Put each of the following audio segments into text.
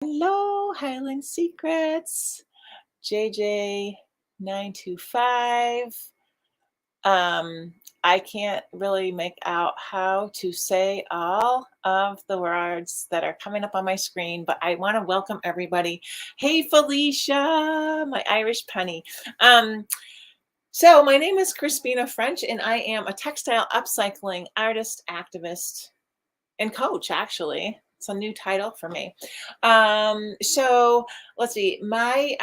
Hello, Highland Secrets, JJ925. I can't really make out how to say all of the words that are coming up on my screen, but I want to welcome everybody. Hey, Felicia, my Irish penny. So my name is Crispina French, and I am a textile upcycling artist, activist, and coach, actually. It's a new title for me. So let's see. My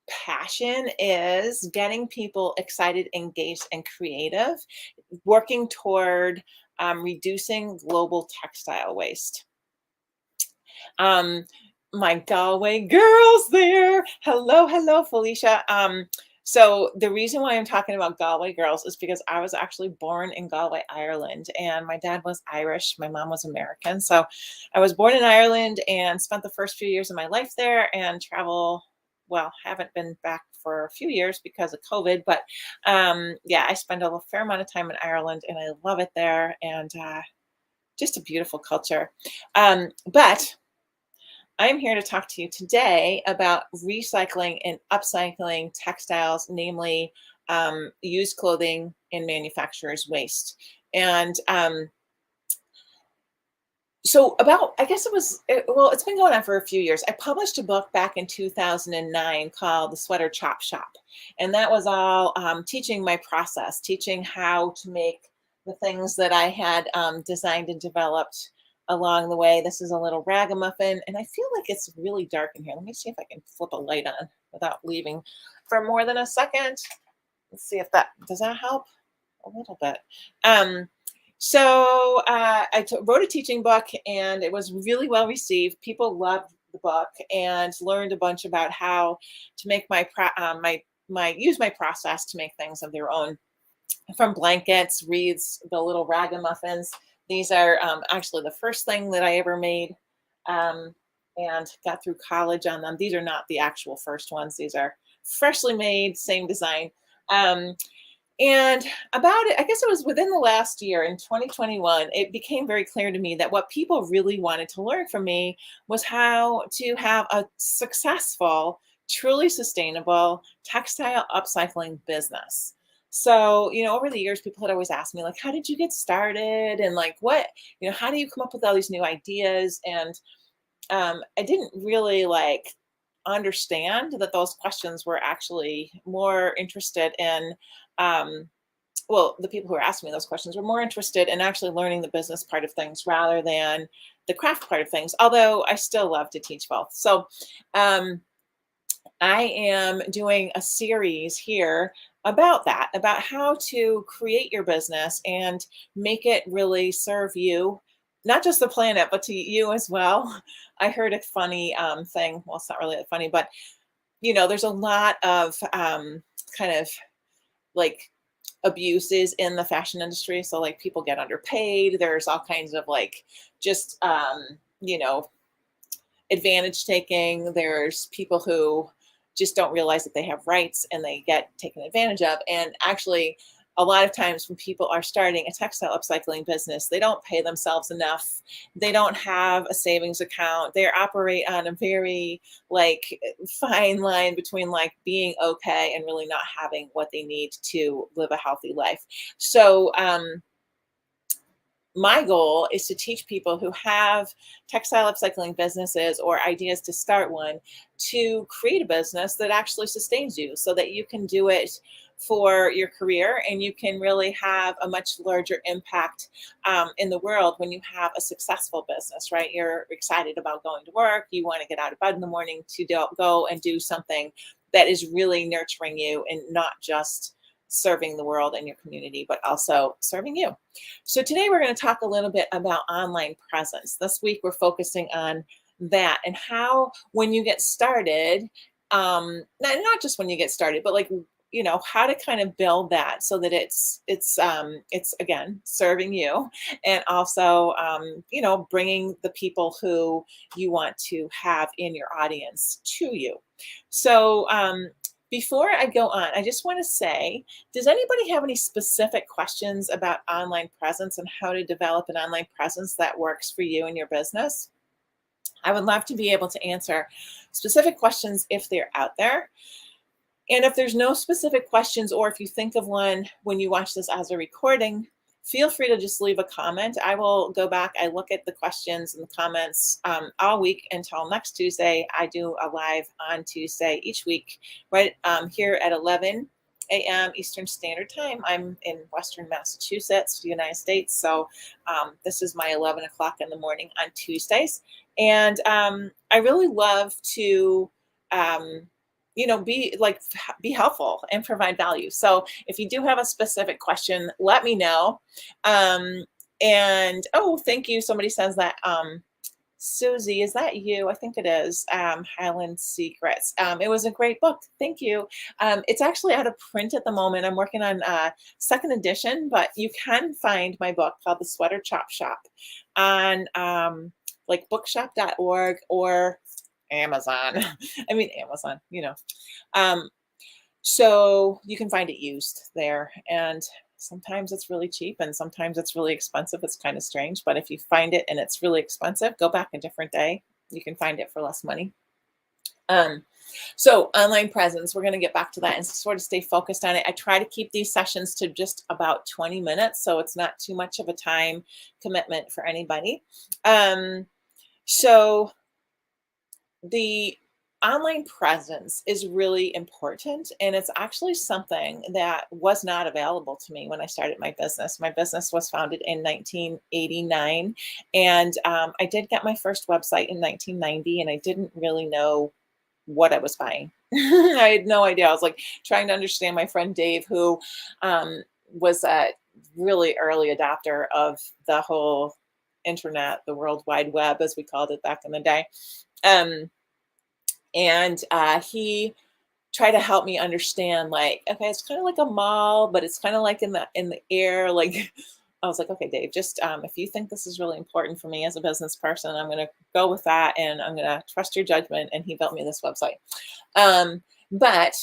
passion is getting people excited, engaged, and creative, working toward reducing global textile waste. My Galway girls there. Hello, hello, Felicia. So the reason why I'm talking about Galway girls is because I was actually born in Galway, Ireland, and my dad was Irish. My mom was American. So I was born in Ireland and spent the first few years of my life there and haven't been back for a few years because of COVID, but yeah, I spent a fair amount of time in Ireland and I love it there, and just a beautiful culture. But I'm here to talk to you today about recycling and upcycling textiles, namely used clothing and manufacturers' waste. And I guess it's been going on for a few years. I published a book back in 2009 called The Sweater Chop Shop. And that was all teaching my process, teaching how to make the things that I had designed and developed along the way. This is a little ragamuffin, and I feel like it's really dark in here. Let me see if I can flip a light on without leaving for more than a second. Let's see if does that help a little bit. I wrote a teaching book, and it was really well received. People loved the book and learned a bunch about how to make use my process to make things of their own, from blankets, wreaths, the little ragamuffins. These are actually the first thing that I ever made, and got through college on them. These are not the actual first ones. These are freshly made, same design. And about it, I guess it was within the last year in 2021, it became very clear to me that what people really wanted to learn from me was how to have a successful, truly sustainable textile upcycling business. So, over the years, people had always asked me, like, how did you get started? And like, how do you come up with all these new ideas? And I didn't really understand that those questions were actually more interested in, the people who were asking me those questions were more interested in actually learning the business part of things rather than the craft part of things, although I still love to teach both. So I am doing a series here about that, about how to create your business and make it really serve you, not just the planet, but to you as well. I heard a funny thing. Well, it's not really that funny, but there's a lot of kind of like abuses in the fashion industry. So like people get underpaid. There's all kinds of just advantage taking. There's people who just don't realize that they have rights and they get taken advantage of. And actually, a lot of times when people are starting a textile upcycling business, they don't pay themselves enough. They don't have a savings account. They operate on a very fine line between being okay and really not having what they need to live a healthy life. So my goal is to teach people who have textile upcycling businesses or ideas to start one to create a business that actually sustains you so that you can do it for your career and you can really have a much larger impact in the world when you have a successful business, right? You're excited about going to work. You want to get out of bed in the morning to go and do something that is really nurturing you and not just serving the world and your community, but also serving you. So today we're going to talk a little bit about online presence. This week we're focusing on that and how when you get started, not just when you get started, but how to kind of build that so that it's again serving you and also bringing the people who you want to have in your audience to you. So before I go on, I just want to say, does anybody have any specific questions about online presence and how to develop an online presence that works for you and your business? I would love to be able to answer specific questions if they're out there. And if there's no specific questions, or if you think of one when you watch this as a recording, feel free to just leave a comment. I will go back. I look at the questions and the comments all week until next Tuesday. I do a live on Tuesday each week, right here at 11 a.m. Eastern Standard Time. I'm in Western Massachusetts, United States. So this is my 11 o'clock in the morning on Tuesdays. And I really love to be helpful and provide value. So if you do have a specific question, let me know. And oh, thank you. Somebody says that Susie, is that you? I think it is. Highland Secrets. It was a great book. Thank you. It's actually out of print at the moment. I'm working on second edition, but you can find my book called The Sweater Chop Shop on like bookshop.org or Amazon. I mean, Amazon, so you can find it used there. And sometimes it's really cheap and sometimes it's really expensive. It's kind of strange, but if you find it and it's really expensive, go back a different day. You can find it for less money. So online presence, we're going to get back to that and sort of stay focused on it. I try to keep these sessions to just about 20 minutes, so it's not too much of a time commitment for anybody. So the online presence is really important, and it's actually something that was not available to me when I started my business. My business was founded in 1989, and I did get my first website in 1990, and I didn't really know what I was buying. I had no idea. I was like trying to understand my friend Dave, who was a really early adopter of the whole internet, the World Wide Web, as we called it back in the day. And he tried to help me understand, like, okay, it's kind of like a mall, but it's kind of like in the air. Like, I was like, okay, Dave, just if you think this is really important for me as a business person, I'm going to go with that, and I'm going to trust your judgment. And he built me this website. But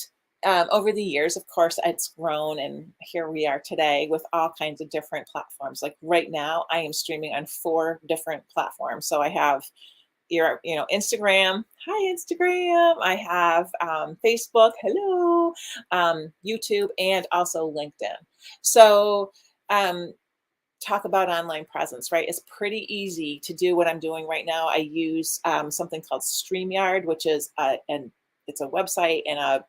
over the years, of course, it's grown, and here we are today with all kinds of different platforms. Like right now, I am streaming on 4 different platforms. So I have Instagram. Hi, Instagram. I have Facebook. Hello. YouTube, and also LinkedIn. So talk about online presence, right? It's pretty easy to do what I'm doing right now. I use something called StreamYard, which is it's a website and a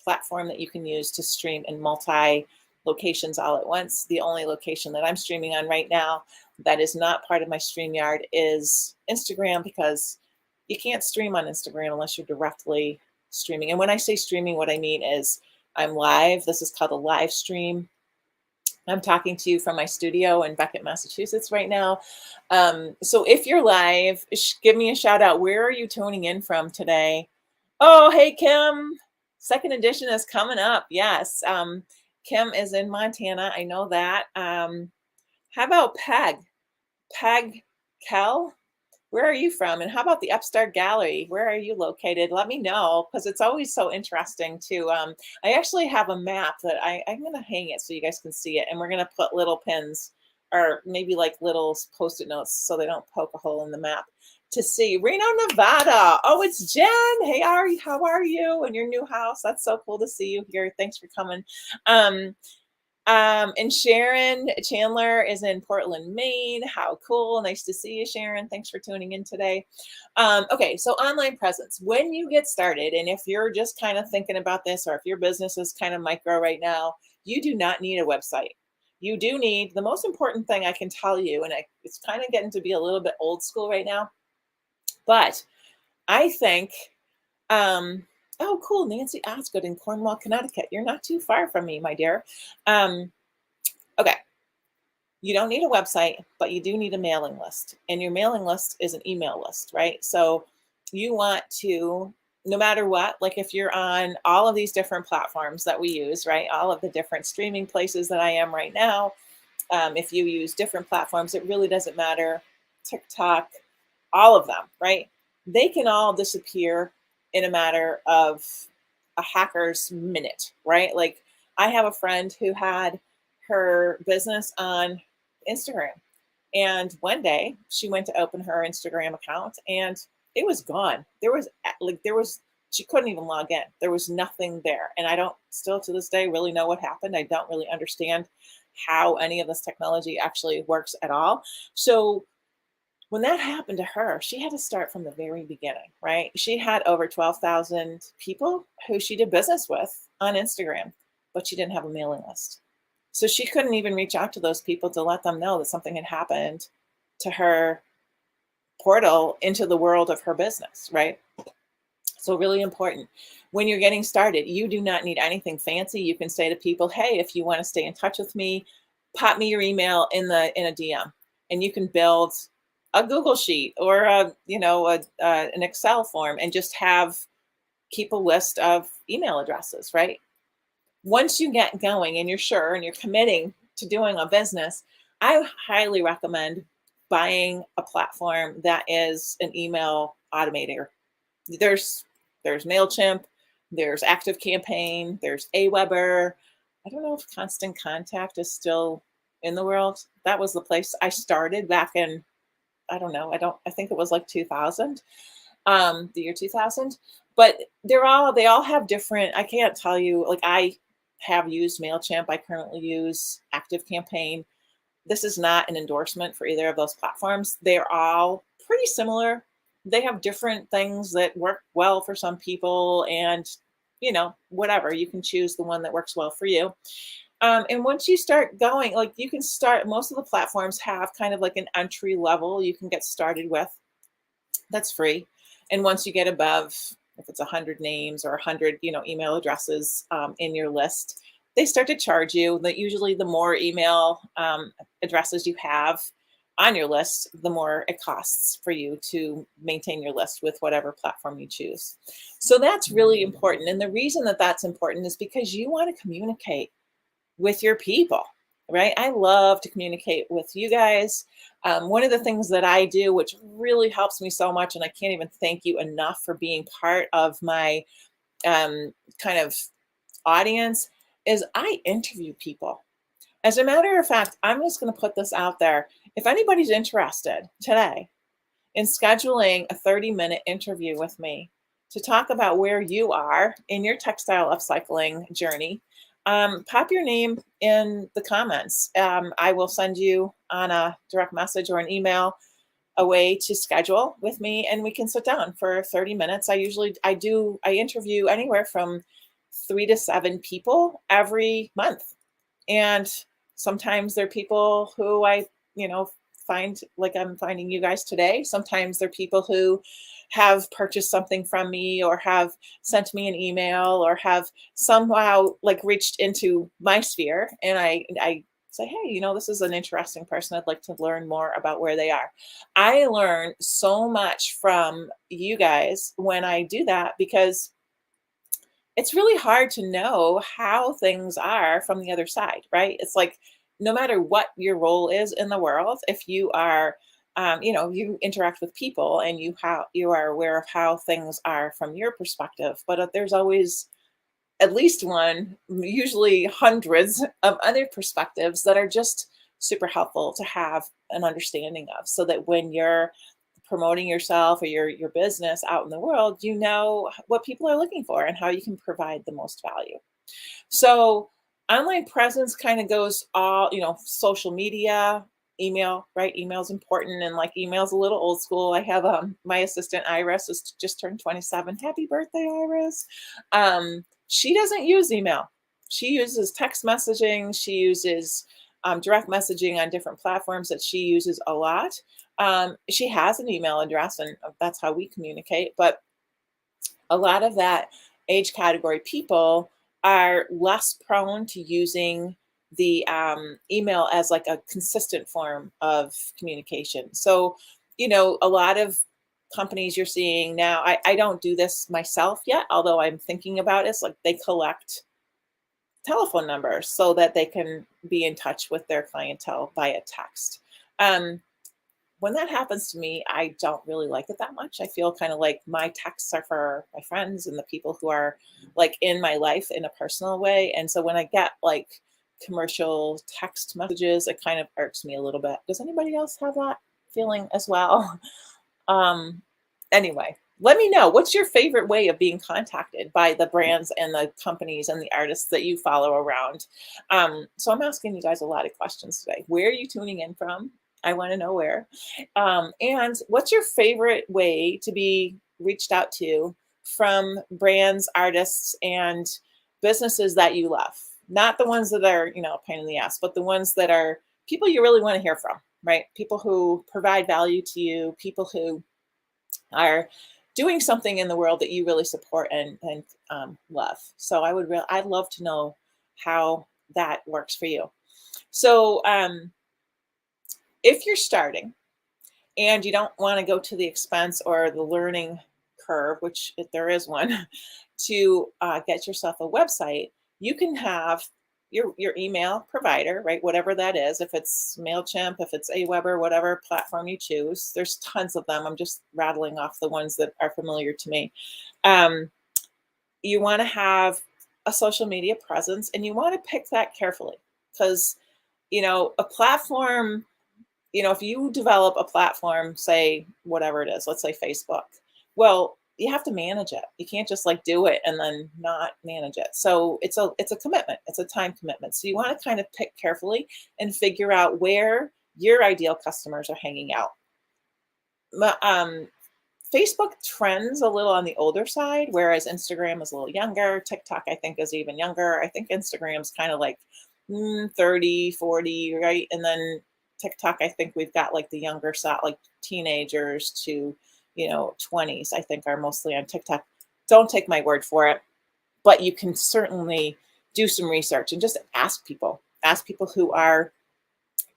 platform that you can use to stream in multi locations all at once. The only location that I'm streaming on right now that is not part of my StreamYard is Instagram, because you can't stream on Instagram unless you're directly streaming. And when I say streaming, what I mean is I'm live. This is called a live stream. I'm talking to you from my studio in Beckett, Massachusetts right now. So if you're live, give me a shout out. Where are you tuning in from today? Oh, hey, Kim. Second edition is coming up. Yes. Kim is in Montana. I know that. How about Peg? Peg Kell? Where are you from? And how about the Upstart Gallery? Where are you located? Let me know, because it's always so interesting to, I actually have a map that I'm going to hang it so you guys can see it. And we're going to put little pins, or maybe like little Post-it notes so they don't poke a hole in the map, to see. Reno, Nevada. Oh, it's Jen. Hey, how are you in your new house? That's so cool to see you here. Thanks for coming. And Sharon Chandler is in Portland, Maine. How cool. Nice to see you, Sharon. Thanks for tuning in today. Okay, so online presence. When you get started, and if you're just kind of thinking about this, or if your business is kind of micro right now, you do not need a website. You do need, the most important thing I can tell you, and it's kind of getting to be a little bit old school right now, but I think, oh, cool. Nancy Osgood in Cornwall, Connecticut. You're not too far from me, my dear. Okay. You don't need a website, but you do need a mailing list. And your mailing list is an email list, right? So you want to, no matter what, like if you're on all of these different platforms that we use, right? All of the different streaming places that I am right now. If you use different platforms, it really doesn't matter. TikTok, all of them, right? They can all disappear in a matter of a hacker's minute, right? Like I have a friend who had her business on Instagram, and one day she went to open her Instagram account and it was gone. She couldn't even log in. There was nothing there. And I don't still to this day really know what happened. I don't really understand how any of this technology actually works at all. So when that happened to her, she had to start from the very beginning, right? She had over 12,000 people who she did business with on Instagram, but she didn't have a mailing list. So she couldn't even reach out to those people to let them know that something had happened to her portal into the world of her business, right? So really important. When you're getting started, you do not need anything fancy. You can say to people, hey, if you want to stay in touch with me, pop me your email in a DM, and you can build a Google sheet or an Excel form and just keep a list of email addresses, right? Once you get going and you're sure and you're committing to doing a business, I highly recommend buying a platform that is an email automator. There's there's MailChimp, there's ActiveCampaign, there's Aweber. I don't know if Constant Contact is still in the world. That was the place I started back in, I don't know, I think it was like 2000, the year 2000. But they all have different, I can't tell you, like I have used MailChimp. I currently use ActiveCampaign. This is not an endorsement for either of those platforms. They're all pretty similar. They have different things that work well for some people, and whatever, you can choose the one that works well for you. And once you start going, like you can start, most of the platforms have kind of like an entry level you can get started with. That's free. And once you get above, if it's 100 names or 100, email addresses in your list, they start to charge you. That usually the more email addresses you have on your list, the more it costs for you to maintain your list with whatever platform you choose. So that's really important. And the reason that that's important is because you want to communicate with your people, right? I love to communicate with you guys. One of the things that I do, which really helps me so much, and I can't even thank you enough for being part of my kind of audience, is I interview people. As a matter of fact, I'm just going to put this out there. If anybody's interested today in scheduling a 30-minute interview with me to talk about where you are in your textile upcycling journey, pop your name in the comments. I will send you on a direct message or an email a way to schedule with me, and we can sit down for 30 minutes. I interview anywhere from 3 to 7 people every month. And sometimes they're people who I, find, like I'm finding you guys today. Sometimes they're people who have purchased something from me or have sent me an email or have somehow like reached into my sphere, and I say, hey, this is an interesting person. I'd like to learn more about where they are. I learn so much from you guys when I do that, because it's really hard to know how things are from the other side, right? It's like no matter what your role is in the world, if you are, you interact with people and you are aware of how things are from your perspective, but there's always at least one, usually hundreds of other perspectives that are just super helpful to have an understanding of, so that when you're promoting yourself or your business out in the world, you know what people are looking for and how you can provide the most value. So online presence kind of goes all, social media, email, right? Email is important, and like email's a little old school. I have my assistant Iris has just turned 27. Happy birthday, Iris. She doesn't use email. She uses text messaging. She uses direct messaging on different platforms that she uses a lot. She has an email address, and that's how we communicate. But a lot of that age category people are less prone to using the email as like a consistent form of communication. So, a lot of companies you're seeing now, I don't do this myself yet, although I'm thinking about it. It's like they collect telephone numbers so that they can be in touch with their clientele via text. When that happens to me, I don't really like it that much. I feel kind of like my texts are for my friends and the people who are like in my life in a personal way. And so when I get like commercial text messages, it kind of irks me a little bit. Does anybody else have that feeling as well? Anyway, let me know, what's your favorite way of being contacted by the brands and the companies and the artists that you follow around? So I'm asking you guys a lot of questions today. Where are you tuning in from? I want to know where. And what's your favorite way to be reached out to from brands, artists, and businesses that you love? Not the ones that are, a pain in the ass, but the ones that are people you really want to hear from, right? People who provide value to you, people who are doing something in the world that you really support and love. So I'd love to know how that works for you. So if you're starting and you don't want to go to the expense or the learning curve, which if there is one, to get yourself a website, you can have your email provider, right? Whatever that is, if it's MailChimp, if it's Aweber, whatever platform you choose, there's tons of them. I'm just rattling off the ones that are familiar to me. You want to have a social media presence, and you want to pick that carefully because, a platform, if you develop a platform, say whatever it is, let's say Facebook, well, you have to manage it. You can't just like do it and then not manage it. So it's a commitment. It's a time commitment. So you want to kind of pick carefully and figure out where your ideal customers are hanging out. Facebook trends a little on the older side, whereas Instagram is a little younger. TikTok, I think, is even younger. I think Instagram's kind of like 30, 40, right? And then TikTok, I think we've got like the younger side, like teenagers to, 20s, I think are mostly on TikTok. Don't take my word for it, but you can certainly do some research and just ask people who are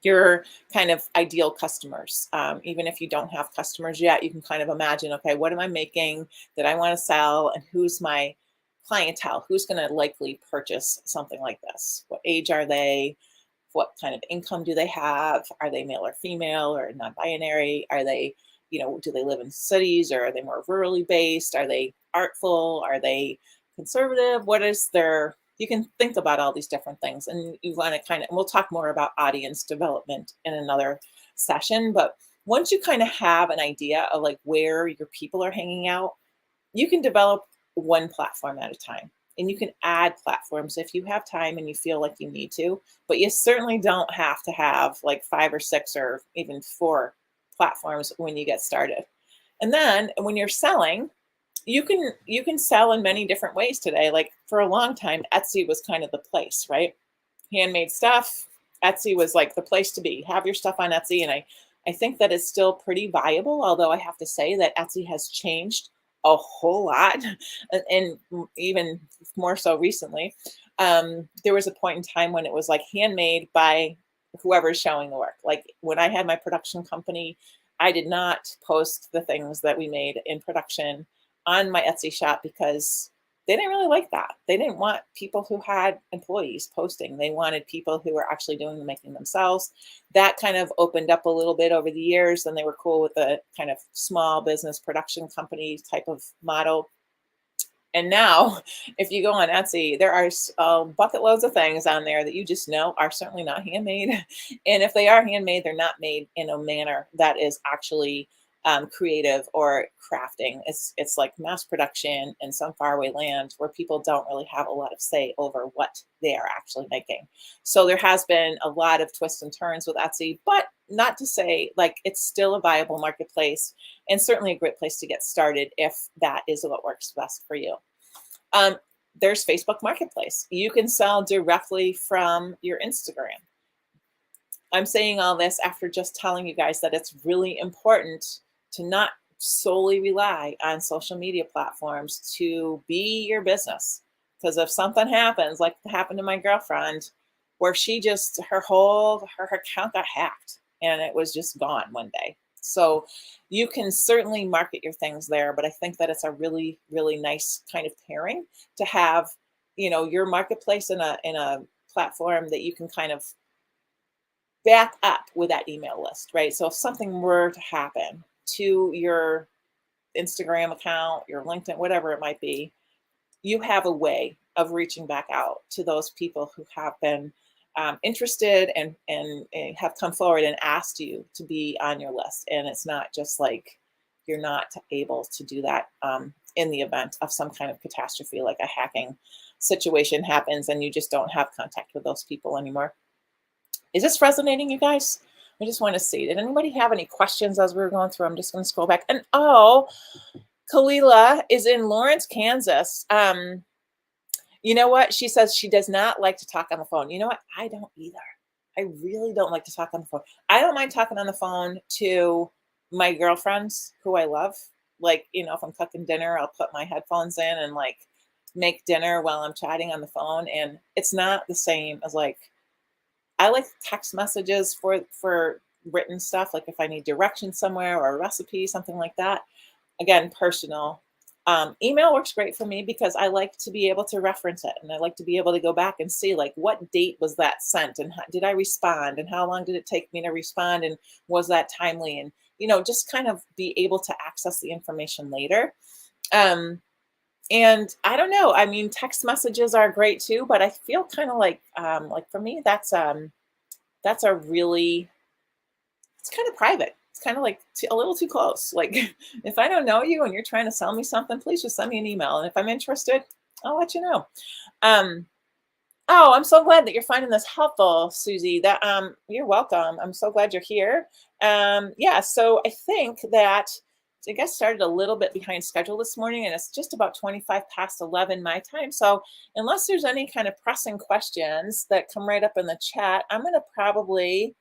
your kind of ideal customers. Even if you don't have customers yet, you can kind of imagine, okay, what am I making that I want to sell, and who's my clientele? Who's going to likely purchase something like this? What age are they? What kind of income do they have? Are they male or female or non-binary? Are they, do they live in cities, or are they more rurally based? Are they artful? Are they conservative? What is their, you can think about all these different things, and you want to and we'll talk more about audience development in another session. But once you kind of have an idea of like where your people are hanging out, you can develop one platform at a time. And you can add platforms if you have time and you feel like you need to, but you certainly don't have to have like 5 or 6 or even 4 platforms when you get started. And then when you're selling, you can sell in many different ways today. Like for a long time, Etsy was kind of the place, right? Handmade stuff. Etsy was like the place to be. Have your stuff on Etsy. And I think that it's still pretty viable, although I have to say that Etsy has changed a whole lot, and even more so recently. There was a point in time when it was like handmade by whoever's showing the work. Like when I had my production company, I did not post the things that we made in production on my Etsy shop because they didn't really like that. They didn't want people who had employees posting. They wanted people who were actually doing the making themselves. That kind of opened up a little bit over the years, and they were cool with the kind of small business production company type of model. And now, if you go on Etsy, there are bucket loads of things on there that you just know are certainly not handmade. And if they are handmade, they're not made in a manner that is actually creative or crafting. It's like mass production in some faraway land where people don't really have a lot of say over what they are actually making. So there has been a lot of twists and turns with Etsy, but not to say like it's still a viable marketplace, and certainly a great place to get started if that is what works best for you. There's Facebook Marketplace. You can sell directly from your Instagram. I'm saying all this after just telling you guys that it's really important to not solely rely on social media platforms to be your business. Because if something happens, like happened to my girlfriend, where she just, her account got hacked and it was just gone one day. So you can certainly market your things there, but I think that it's a really, really nice kind of pairing to have, your marketplace in a platform that you can kind of back up with that email list, right? So if something were to happen to your Instagram account, your LinkedIn, whatever it might be, you have a way of reaching back out to those people who have been interested and have come forward and asked you to be on your list. And it's not just like, you're not able to do that in the event of some kind of catastrophe, like a hacking situation happens and you just don't have contact with those people anymore. Is this resonating, you guys? I just want to see. Did anybody have any questions as we were going through? I'm just going to scroll back. And oh, Kalila is in Lawrence, Kansas. You know what? She says she does not like to talk on the phone. You know what? I don't either. I really don't like to talk on the phone. I don't mind talking on the phone to my girlfriends who I love. Like, you know, if I'm cooking dinner, I'll put my headphones in and like make dinner while I'm chatting on the phone. And it's not the same as like, I like text messages for written stuff. Like if I need directions somewhere or a recipe, something like that. Again, personal. Email works great for me because I like to be able to reference it, and I like to be able to go back and see like what date was that sent, and how, did I respond, and how long did it take me to respond, and was that timely, and you know, just kind of be able to access the information later. And I don't know. I mean, text messages are great too, but I feel kind of like for me, that's a really, it's kind of private. It's kind of like a little too close. Like if I don't know you and you're trying to sell me something, please just send me an email. And if I'm interested, I'll let you know. Oh, I'm so glad that you're finding this helpful, Susie. That you're welcome. I'm so glad you're here. Yeah, so I think that I guess started a little bit behind schedule this morning, and it's just about 25 past 11 my time. So unless there's any kind of pressing questions that come right up in the chat, I'm going to probably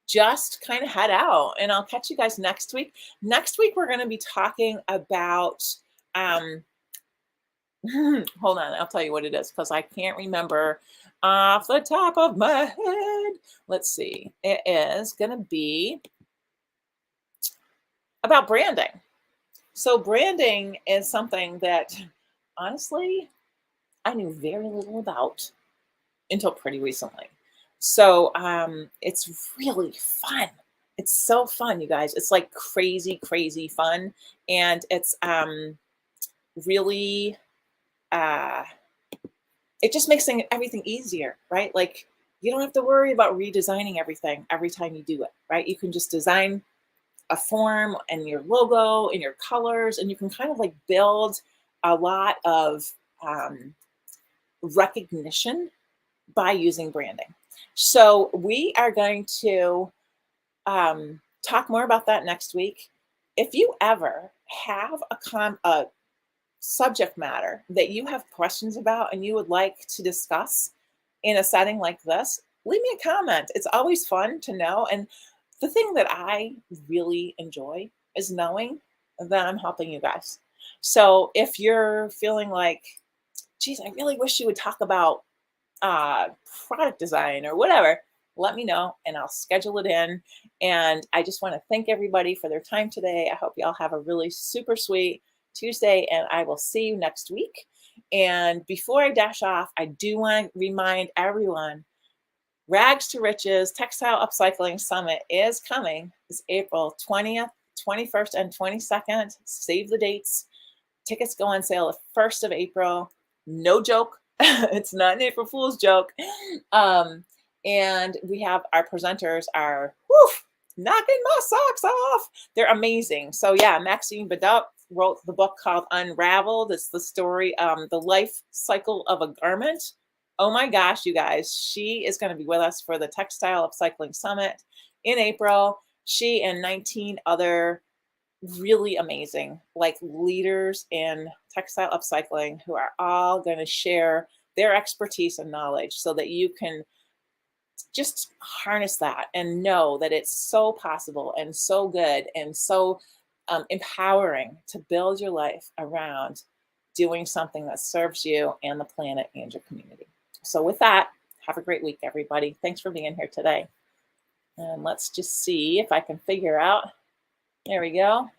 just kind of head out, and I'll catch you guys next week. Next week, we're going to be talking about, hold on, I'll tell you what it is because I can't remember off the top of my head. Let's see. It is going to be about branding. So branding is something that honestly, I knew very little about until pretty recently. So it's really fun. It's so fun, you guys. It's like crazy, crazy fun. And it's really, it just makes everything easier, right? Like you don't have to worry about redesigning everything every time you do it, right? You can just design a form and your logo and your colors, and you can kind of like build a lot of recognition by using branding. So we are going to talk more about that next week. If you ever have a subject matter that you have questions about and you would like to discuss in a setting like this, leave me a comment. It's always fun to know. And the thing that I really enjoy is knowing that I'm helping you guys. So if you're feeling like, geez, I really wish you would talk about product design or whatever, let me know and I'll schedule it in. And I just want to thank everybody for their time today. I hope y'all have a really super sweet Tuesday, and I will see you next week. And before I dash off, I do want to remind everyone, Rags to Riches Textile Upcycling Summit is coming. It's April 20th, 21st, and 22nd. Save the dates. Tickets go on sale the 1st of April. No joke. It's not an April Fool's joke. And we have our presenters are knocking my socks off. They're amazing. So yeah, Maxine Badup wrote the book called Unraveled. It's the story, the life cycle of a garment. Oh my gosh, you guys, she is going to be with us for the Textile Upcycling Summit in April. She and 19 other really amazing like leaders in textile upcycling who are all going to share their expertise and knowledge so that you can just harness that and know that it's so possible and so good and so empowering to build your life around doing something that serves you and the planet and your community. So with that, have a great week, everybody. Thanks for being here today. And let's just see if I can figure out. There we go.